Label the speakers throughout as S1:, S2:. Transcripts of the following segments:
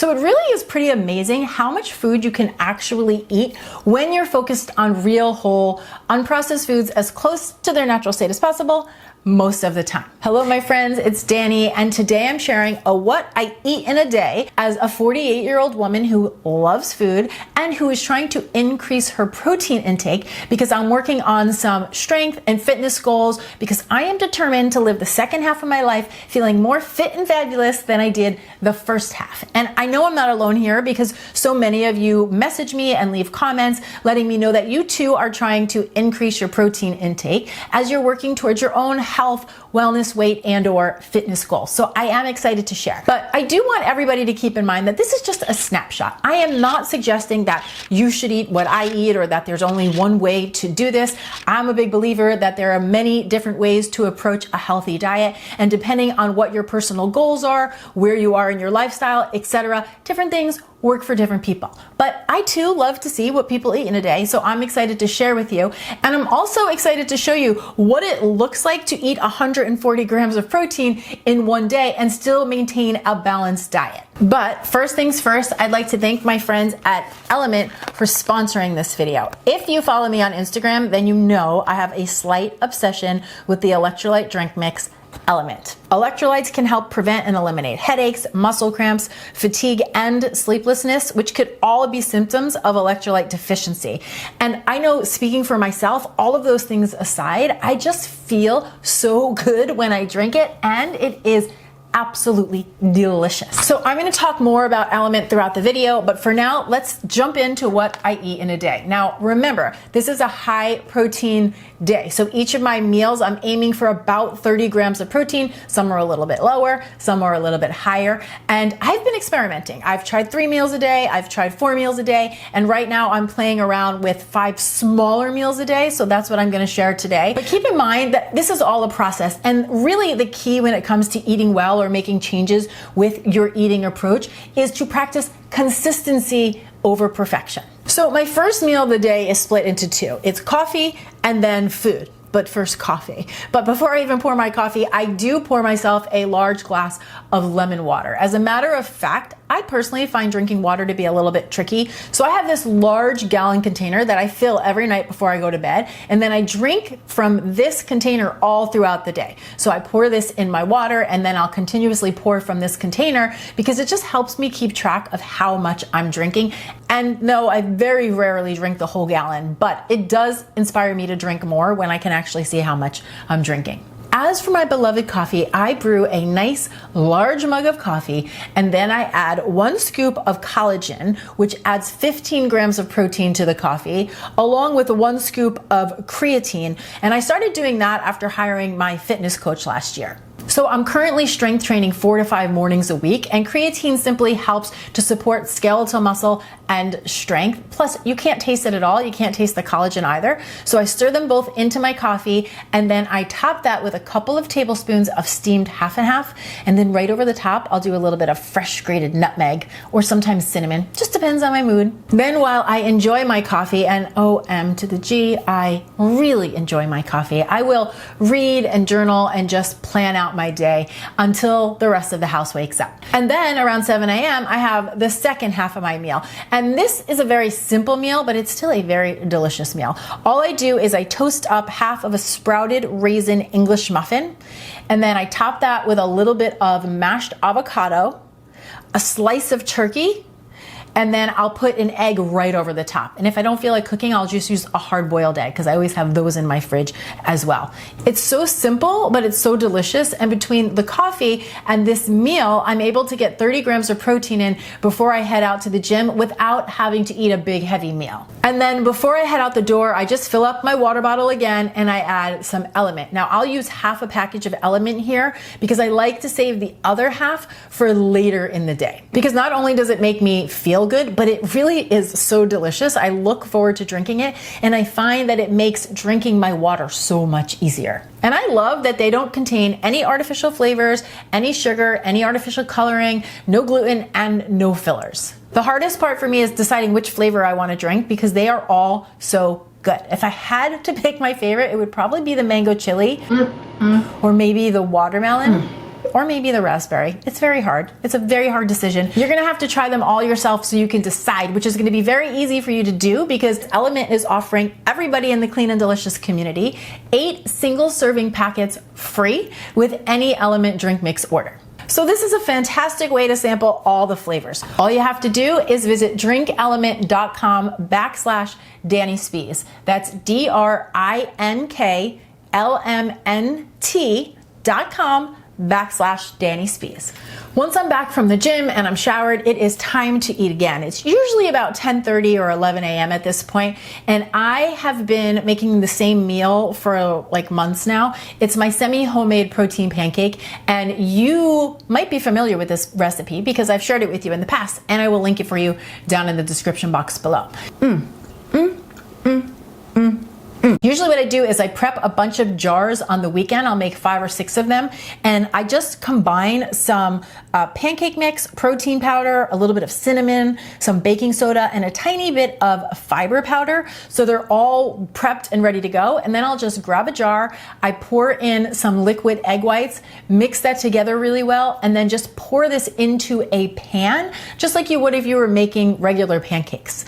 S1: So it really is pretty amazing how much food you can actually eat when you're focused on real, whole, unprocessed foods as close to their natural state as possible most of the time. Hello my friends, it's Danny, and today I'm sharing a what I eat in a day as a 48-year-old woman who loves food and who is trying to increase her protein intake because I'm working on some strength and fitness goals because I am determined to live the second half of my life feeling more fit and fabulous than I did the first half. And I know I'm not alone here because so many of you message me and leave comments letting me know that you too are trying to increase your protein intake as you're working towards your own health, wellness, weight, and or fitness goals. So I am excited to share. But I do want everybody to keep in mind that this is just a snapshot. I am not suggesting that you should eat what I eat or that there's only one way to do this. I'm a big believer that there are many different ways to approach a healthy diet, and depending on what your personal goals are, where you are in your lifestyle, etc., different things work for different people. But I too love to see what people eat in a day, so I'm excited to share with you. And I'm also excited to show you what it looks like to eat 140 grams of protein in one day and still maintain a balanced diet. But first things first, I'd like to thank my friends at LMNT for sponsoring this video. If you follow me on Instagram, then you know I have a slight obsession with the electrolyte drink mix LMNT. Electrolytes can help prevent and eliminate headaches, muscle cramps, fatigue, and sleeplessness, which could all be symptoms of electrolyte deficiency. And I know, speaking for myself, all of those things aside, I just feel so good when I drink it, and it is absolutely delicious. So I'm going to talk more about LMNT throughout the video, but for now, let's jump into what I eat in a day. Now, remember, this is a high protein day. So each of my meals, I'm aiming for about 30 grams of protein. Some are a little bit lower, some are a little bit higher. And I've been experimenting. I've tried 3 meals a day, I've tried 4 meals a day, and right now I'm playing around with 5 smaller meals a day. So that's what I'm going to share today. But keep in mind that this is all a process. And really the key when it comes to eating well or making changes with your eating approach is to practice consistency over perfection. So my first meal of the day is split into 2. It's coffee and then food. But first coffee. But before I even pour my coffee, I do pour myself a large glass of lemon water. As a matter of fact, I personally find drinking water to be a little bit tricky. So I have this large gallon container that I fill every night before I go to bed. And then I drink from this container all throughout the day. So I pour this in my water and then I'll continuously pour from this container because it just helps me keep track of how much I'm drinking. And no, I very rarely drink the whole gallon, but it does inspire me to drink more when I can actually see how much I'm drinking. As for my beloved coffee, I brew a nice large mug of coffee and then I add 1 scoop of collagen, which adds 15 grams of protein to the coffee, along with 1 scoop of creatine. And I started doing that after hiring my fitness coach last year. So I'm currently strength training 4 to 5 mornings a week, and creatine simply helps to support skeletal muscle and strength. Plus, you can't taste it at all. You can't taste the collagen either. So I stir them both into my coffee, and then I top that with a couple of tablespoons of steamed half and half. And then right over the top, I'll do a little bit of fresh grated nutmeg or sometimes cinnamon. Just depends on my mood. Then while I enjoy my coffee, and OM to the G, I really enjoy my coffee, I will read and journal and just plan out my day until the rest of the house wakes up. And then around 7 a.m. I have the second half of my meal. And this is a very simple meal, but it's still a very delicious meal. All I do is I toast up half of a sprouted raisin English muffin, and then I top that with a little bit of mashed avocado, a slice of turkey, and then I'll put an egg right over the top. And if I don't feel like cooking, I'll just use a hard-boiled egg because I always have those in my fridge as well. It's so simple, but it's so delicious. And between the coffee and this meal, I'm able to get 30 grams of protein in before I head out to the gym without having to eat a big, heavy meal. And then before I head out the door, I just fill up my water bottle again and I add some LMNT. Now I'll use half a package of LMNT here because I like to save the other half for later in the day. Because not only does it make me feel good, but it really is so delicious. I look forward to drinking it, and I find that it makes drinking my water so much easier. And I love that they don't contain any artificial flavors, any sugar, any artificial coloring, no gluten, and no fillers. The hardest part for me is deciding which flavor I want to drink because they are all so good. If I had to pick my favorite, it would probably be the mango chili or maybe the watermelon. or maybe the raspberry. It's very hard. It's a very hard decision. You're gonna have to try them all yourself so you can decide, which is gonna be very easy for you to do because LMNT is offering everybody in the Clean and Delicious community 8 single serving packets free with any LMNT drink mix order. So this is a fantastic way to sample all the flavors. All you have to do is visit drinklmnt.com/DannySpees. That's DRINKLMNT.com/DannySpees. Once I'm back from the gym and I'm showered, it is time to eat again. It's usually about 10:30 or 11 a.m. at this point, and I have been making the same meal for like months now. It's my semi-homemade protein pancake, and you might be familiar with this recipe because I've shared it with you in the past, and I will link it for you down in the description box below. Usually what I do is I prep a bunch of jars on the weekend. I'll make 5 or 6 of them, and I just combine some pancake mix, protein powder, a little bit of cinnamon, some baking soda, and a tiny bit of fiber powder. So they're all prepped and ready to go. And then I'll just grab a jar, I pour in some liquid egg whites, mix that together really well, and then just pour this into a pan, just like you would if you were making regular pancakes.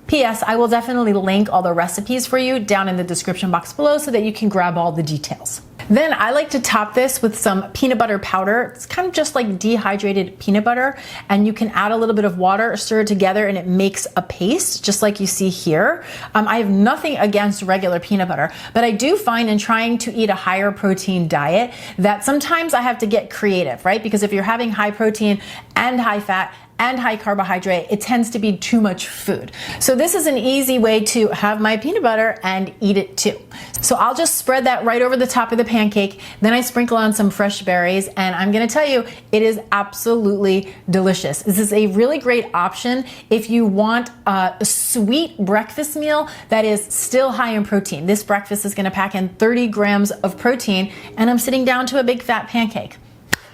S1: P.S. I will definitely link all the recipes for you down in the description box below so that you can grab all the details. Then I like to top this with some peanut butter powder. It's kind of just like dehydrated peanut butter, and you can add a little bit of water, stir it together, and it makes a paste, just like you see here. I have nothing against regular peanut butter, but I do find in trying to eat a higher protein diet that sometimes I have to get creative, right? Because if you're having high protein and high fat and high carbohydrate, it tends to be too much food. So this is an easy way to have my peanut butter and eat it too. So I'll just spread that right over the top of the pancake. Then I sprinkle on some fresh berries, and I'm gonna tell you, it is absolutely delicious. This is a really great option if you want a sweet breakfast meal that is still high in protein. This breakfast is gonna pack in 30 grams of protein, and I'm sitting down to a big fat pancake.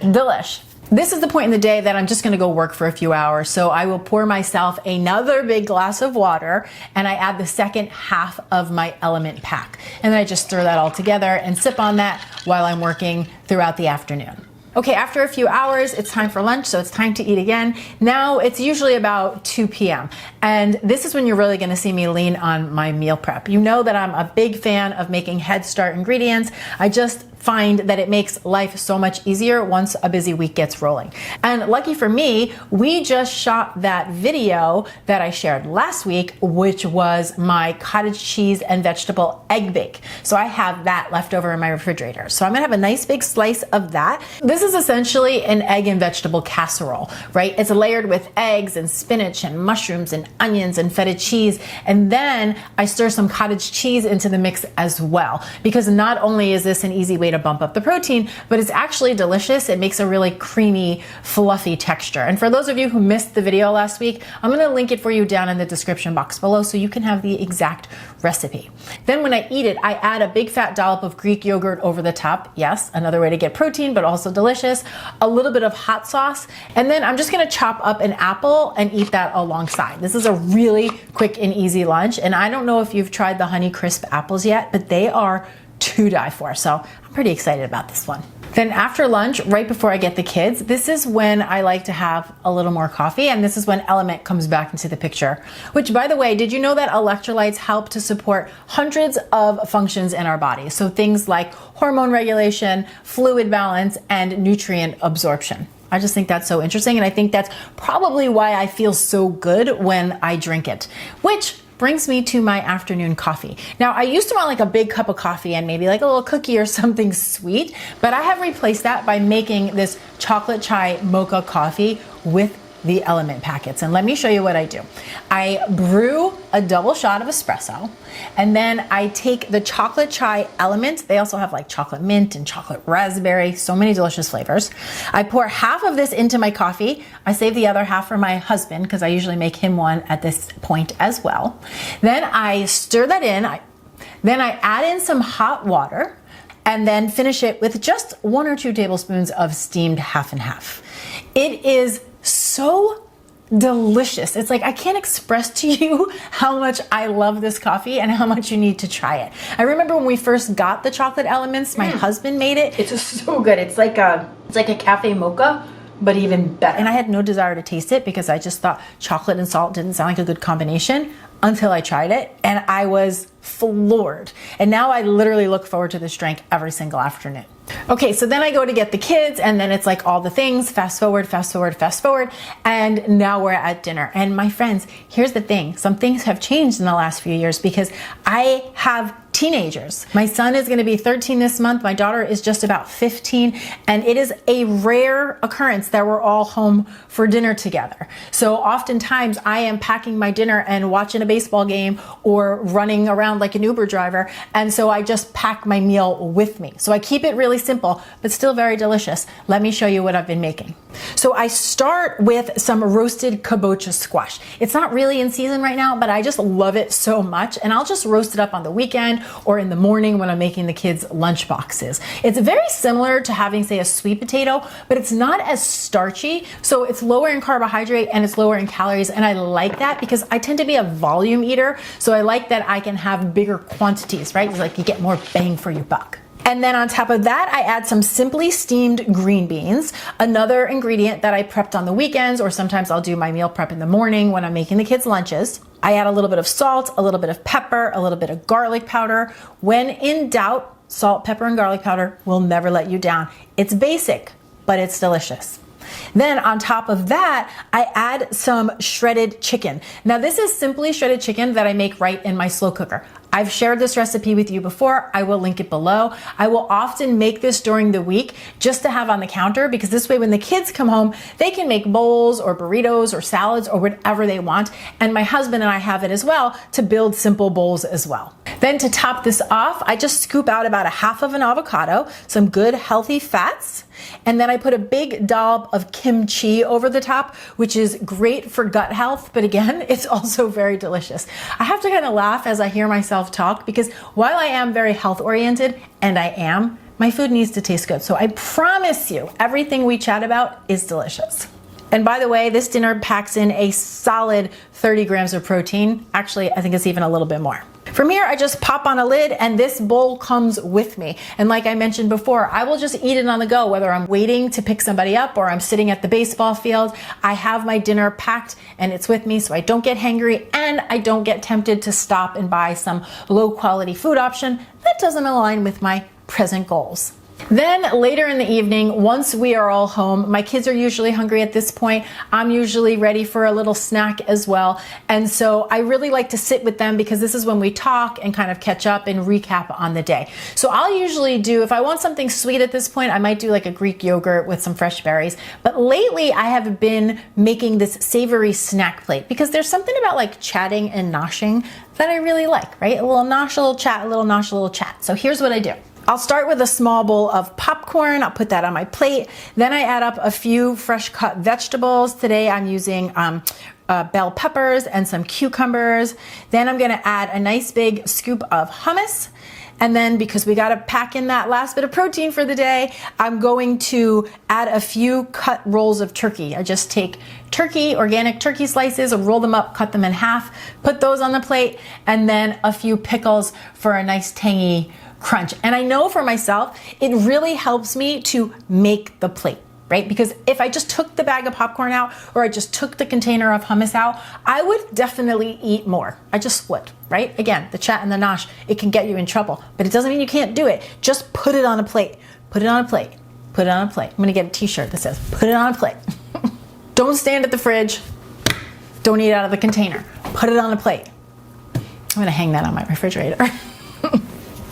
S1: Delish. This is the point in the day that I'm just gonna go work for a few hours, so I will pour myself another big glass of water, and I add the second half of my LMNT pack. And then I just stir that all together and sip on that while I'm working throughout the afternoon. Okay, after a few hours, it's time for lunch, so it's time to eat again. Now, it's usually about 2 p.m., and this is when you're really gonna see me lean on my meal prep. You know that I'm a big fan of making Head Start ingredients. I just find that it makes life so much easier once a busy week gets rolling. And lucky for me, we just shot that video that I shared last week, which was my cottage cheese and vegetable egg bake. So I have that left over in my refrigerator. So I'm gonna have a nice big slice of that. This is essentially an egg and vegetable casserole, right? It's layered with eggs and spinach and mushrooms and onions and feta cheese. And then I stir some cottage cheese into the mix as well, because not only is this an easy way to bump up the protein, but it's actually delicious. It makes a really creamy, fluffy texture. And for those of you who missed the video last week, I'm gonna link it for you down in the description box below so you can have the exact recipe. Then when I eat it, I add a big fat dollop of Greek yogurt over the top. Yes, another way to get protein, but also delicious. A little bit of hot sauce. And then I'm just gonna chop up an apple and eat that alongside. This is a really quick and easy lunch. And I don't know if you've tried the Honey Crisp apples yet, but they are to die for. So I'm pretty excited about this one. Then after lunch, right before I get the kids, this is when I like to have a little more coffee, and this is when LMNT comes back into the picture. Which, by the way, did you know that electrolytes help to support hundreds of functions in our body? So things like hormone regulation, fluid balance, and nutrient absorption. I just think that's so interesting, and I think that's probably why I feel so good when I drink it. Which brings me to my afternoon coffee. Now, I used to want like a big cup of coffee and maybe like a little cookie or something sweet, but I have replaced that by making this chocolate chai mocha coffee with the LMNT packets. And let me show you what I do. I brew a double shot of espresso, and then I take the chocolate chai LMNT. They also have like chocolate mint and chocolate raspberry, so many delicious flavors. I pour half of this into my coffee. I save the other half for my husband because I usually make him one at this point as well. Then I stir that in. Then I add in some hot water and then finish it with just 1 or 2 tablespoons of steamed half and half. It is so delicious. It's like, I can't express to you how much I love this coffee and how much you need to try it. I remember when we first got the chocolate elements, my husband made it. It's just so good. It's like a cafe mocha, but even better. And I had no desire to taste it because I just thought chocolate and salt didn't sound like a good combination until I tried it, and I was floored. And now I literally look forward to this drink every single afternoon. Okay, so then I go to get the kids, and then it's like all the things, fast forward, fast forward, fast forward, and now we're at dinner. And my friends, here's the thing. Some things have changed in the last few years because I have teenagers. My son is going to be 13 this month. My daughter is just about 15, and it is a rare occurrence that we're all home for dinner together. So oftentimes I am packing my dinner and watching a baseball game or running around like an Uber driver, and so I just pack my meal with me. So I keep it really simple, but still very delicious. Let me show you what I've been making. So I start with some roasted Kumbocha squash. It's not really in season right now, but I just love it so much, and I'll just roast it up on the weekend or in the morning when I'm making the kids lunch boxes. It's very similar to having, say, a sweet potato, but it's not as starchy. So it's lower in carbohydrate and it's lower in calories. And I like that because I tend to be a volume eater. So I like that I can have bigger quantities, right? It's like you get more bang for your buck. And then on top of that, I add some simply steamed green beans, another ingredient that I prepped on the weekends, or sometimes I'll do my meal prep in the morning when I'm making the kids' lunches. I add a little bit of salt, a little bit of pepper, a little bit of garlic powder. When in doubt, salt, pepper, and garlic powder will never let you down. It's basic, but it's delicious. Then on top of that, I add some shredded chicken. Now this is simply shredded chicken that I make right in my slow cooker. I've shared this recipe with you before. I will link it below. I will often make this during the week just to have on the counter, because this way when the kids come home, they can make bowls or burritos or salads or whatever they want. And my husband and I have it as well to build simple bowls as well. Then to top this off, I just scoop out about a half of an avocado, some good healthy fats, and then I put a big dollop of kimchi over the top, which is great for gut health, but again, it's also very delicious. I have to kind of laugh as I hear myself talk, because while I am very health oriented, and I am, my food needs to taste good. So I promise you, everything we chat about is delicious. And by the way, this dinner packs in a solid 30 grams of protein. Actually, I think it's even a little bit more. From here, I just pop on a lid and this bowl comes with me. And like I mentioned before, I will just eat it on the go, whether I'm waiting to pick somebody up or I'm sitting at the baseball field. I have my dinner packed and it's with me so I don't get hangry and I don't get tempted to stop and buy some low quality food option that doesn't align with my present goals. Then later in the evening, once we are all home, my kids are usually hungry at this point. I'm usually ready for a little snack as well. And so I really like to sit with them because this is when we talk and kind of catch up and recap on the day. So I'll usually do, if I want something sweet at this point, I might do like a Greek yogurt with some fresh berries. But lately I have been making this savory snack plate because there's something about like chatting and noshing that I really like, right? A little nosh, a little chat, a little nosh, a little chat. So here's what I do. I'll start with a small bowl of popcorn. I'll put that on my plate. Then I add up a few fresh cut vegetables. Today I'm using bell peppers and some cucumbers. Then I'm gonna add a nice big scoop of hummus. And then because we gotta pack in that last bit of protein for the day, I'm going to add a few cut rolls of turkey. I just take turkey, organic turkey slices, roll them up, cut them in half, put those on the plate, and then a few pickles for a nice tangy crunch. And I know for myself, it really helps me to make the plate, right? Because if I just took the bag of popcorn out or I just took the container of hummus out, I would definitely eat more. I just would, right? Again, the chat and the nosh, it can get you in trouble, but it doesn't mean you can't do it. Just put it on a plate, put it on a plate, put it on a plate. I'm gonna get a t-shirt that says, put it on a plate. Don't stand at the fridge. Don't eat out of the container. Put it on a plate. I'm gonna hang that on my refrigerator.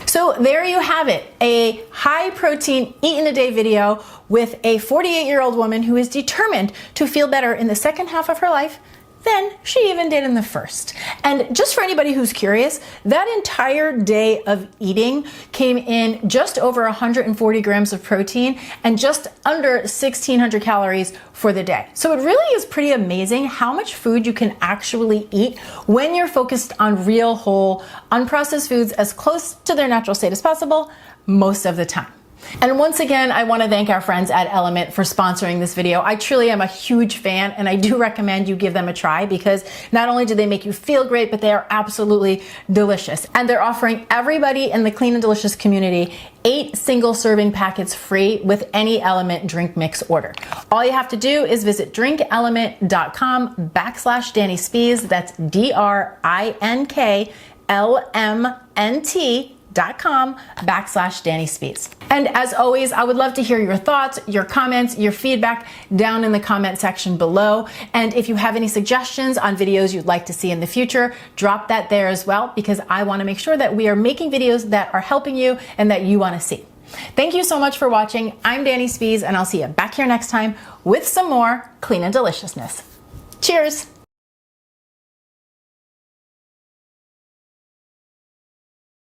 S1: So there you have it, a high protein eat in a day video with a 48-year-old woman who is determined to feel better in the second half of her life than she even did in the first. And just for anybody who's curious, that entire day of eating came in just over 140 grams of protein and just under 1,600 calories for the day. So it really is pretty amazing how much food you can actually eat when you're focused on real, whole, unprocessed foods as close to their natural state as possible most of the time. And once again, I want to thank our friends at LMNT for sponsoring this video. I truly am a huge fan, and I do recommend you give them a try because not only do they make you feel great, but they are absolutely delicious. And they're offering everybody in the Clean and Delicious community 8 single serving packets free with any LMNT drink mix order. All you have to do is visit drinklmnt.com/DannySpees. That's DRINKLMNT.com/DannySpees. And as always, I would love to hear your thoughts, your comments, your feedback down in the comment section below. And if you have any suggestions on videos you'd like to see in the future, drop that there as well, because I want to make sure that we are making videos that are helping you and that you want to see. Thank you so much for watching. I'm Danny Spees, and I'll see you back here next time with some more clean and deliciousness. Cheers!